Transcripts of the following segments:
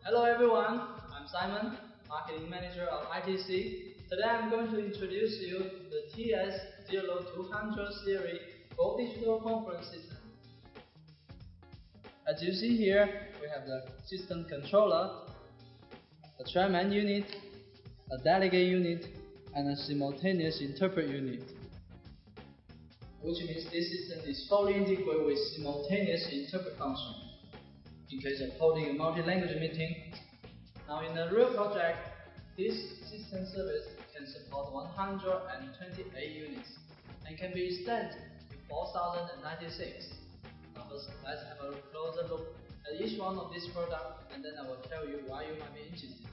Hello everyone, I'm Simon, Marketing Manager of ITC. Today I'm going to introduce you to the TS0200 series Go Digital Conference System. As you see here, we have the system controller, the chairman unit, a delegate unit, and a simultaneous interpret unit, which means this system is fully integrated with simultaneous interpret function in case of holding a multi-language meeting. Now in a real project, this system service can support 128 units and can be extended to 4096. Now first, let's have a closer look at each one of these products, and then I will tell you why you might be interested.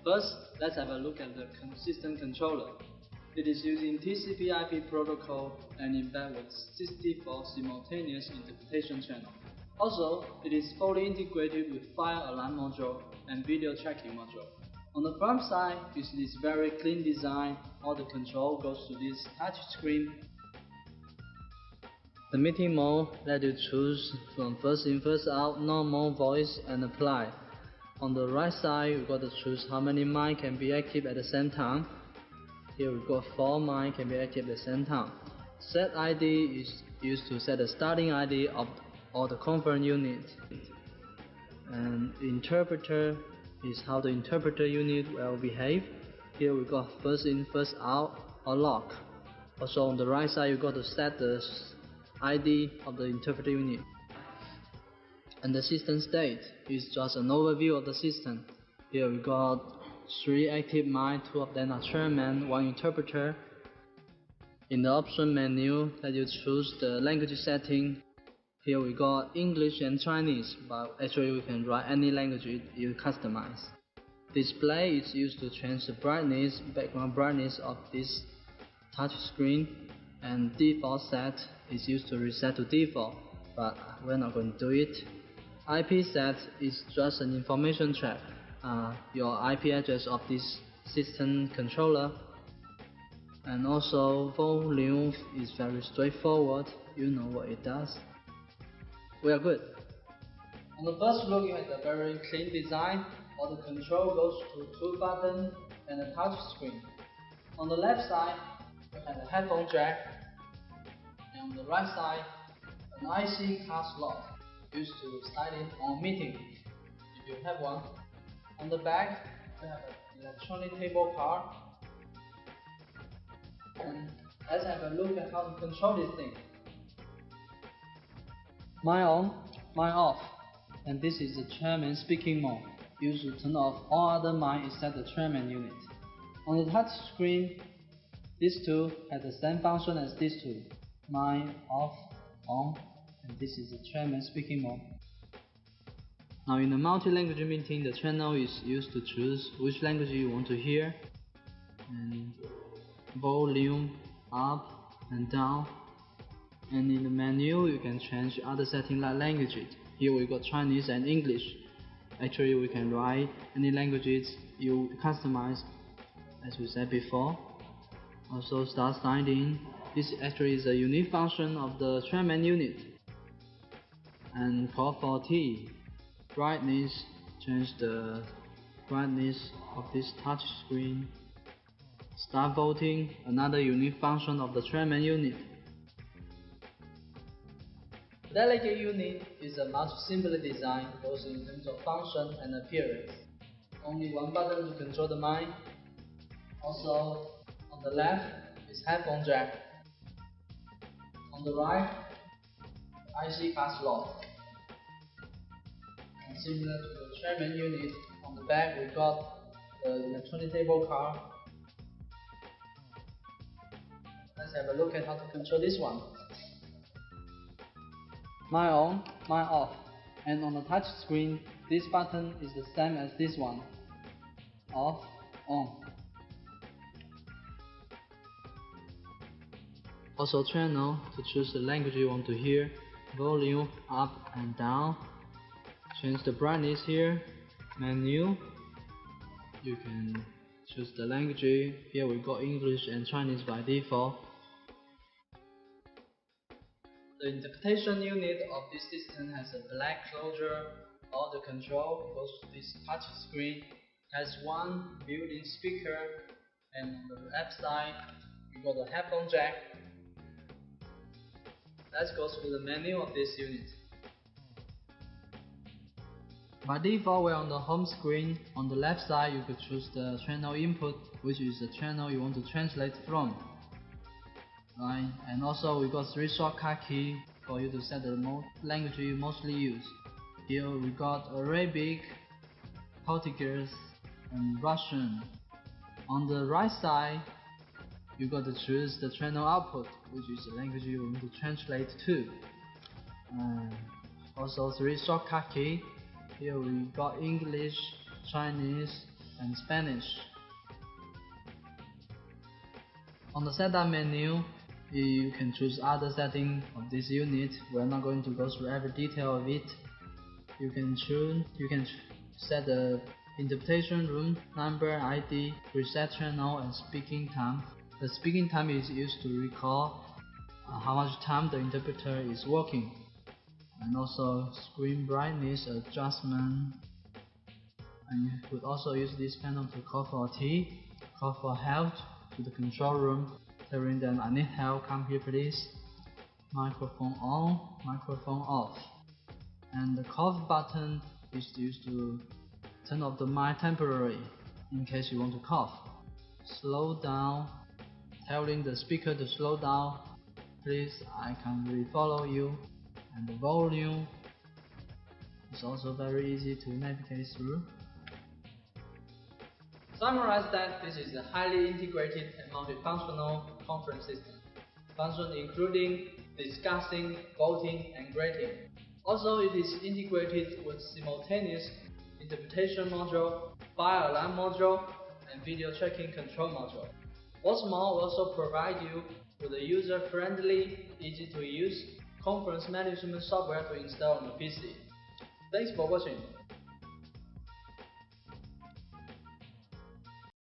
First, let's have a look at the system controller. It is using TCP/IP protocol and embedded with 64 simultaneous interpretation channels. Also, it is fully integrated with fire alarm module and video tracking module. On the front side, you see this very clean design. All the control goes to this touch screen. The meeting mode let you choose from first in, first out, normal, voice, and apply. On the right side, you got to choose how many mics can be active at the same time. Here we got 4 mics can be active at the same time. Set ID is used to set the starting ID of all the conference unit. And interpreter is how the interpreter unit will behave. Here we got first in, first out, or lock. Also on the right side, you got to set the ID of the interpreter unit. And the system state is just an overview of the system. Here we got 3 active mics, 2 of them are chairman, 1 interpreter. In the option menu, let you choose the language setting. Here we got English and Chinese, but actually you can write any language you customize. Display is used to change the brightness, background brightness of this touch screen, and default set is used to reset to default, but we're not going to do it. IP set is just an information track, your IP address of this system controller. And also volume is very straightforward, you know what it does. We are good. On the first look, you have a very clean design. All the control goes to 2 buttons and a touch screen. On the left side, you have a headphone jack, and on the right side, an IC card slot used to slide in on meeting, if you have one. On the back, you have an electronic table card. And let's have a look at how to control this thing. Mic on, mic off, and this is the chairman speaking mode, used to turn off all other mics except the chairman unit. On the touch screen, these two have the same function as these two, mic off, on, and this is the chairman speaking mode. Now in a multi-language meeting, the channel is used to choose which language you want to hear, and volume up and down. And in the menu, you can change other settings like languages. Here we got Chinese and English. Actually, we can write any languages you customize, as we said before. Also, start signing. This actually is a unique function of the chairman unit. And call for T. Brightness, change the brightness of this touch screen. Start voting, another unique function of the chairman unit. Delegate unit is a much simpler design, both in terms of function and appearance. Only 1 button to control the mic. Also, on the left is headphone jack. On the right, IC card slot. And similar to the chairman unit, on the back we got the electronic table card. Let's have a look at how to control this one. Mic on, mic off, and on the touch screen, this button is the same as this one, off, on. Also channel to choose the language you want to hear, volume up and down, change the brightness here, menu, you can choose the language. Here we got English and Chinese by default. The interpretation unit of this system has a black closure All the control goes to this touch screen. Has one built-in speaker, and on the left side you got a headphone jack. Let's go through the menu of this unit. By default, we're on the home screen. On the left side, you could choose the channel input, which is the channel you want to translate from. Right, and also we got 3 shortcut keys for you to set the language you mostly use. Here we got Arabic, Portuguese, and Russian. On the right side, you got to choose the channel output, which is the language you want to translate to. Also 3 shortcut keys. Here we got English, Chinese, and Spanish. On the setup menu, you can choose other settings of this unit. We're not going to go through every detail of it. You can set the interpretation room number, ID, preset channel, and speaking time. The speaking time is used to recall how much time the interpreter is working, and also screen brightness adjustment. And you could also use this panel to call for tea, call for help to the control room, telling them I need help, come here please. Microphone on, microphone off. And the cough button is used to turn off the mic temporarily in case you want to cough. Slow down, telling the speaker to slow down, please I can't really follow you. And the volume is also very easy to navigate through. Summarize that this is a highly integrated and multifunctional conference system. Functions including discussing, voting, and grading. Also, it is integrated with simultaneous interpretation module, fire alarm module, and video tracking control module. What's more, we also provide you with a user-friendly, easy-to-use conference management software to install on the PC. Thanks for watching.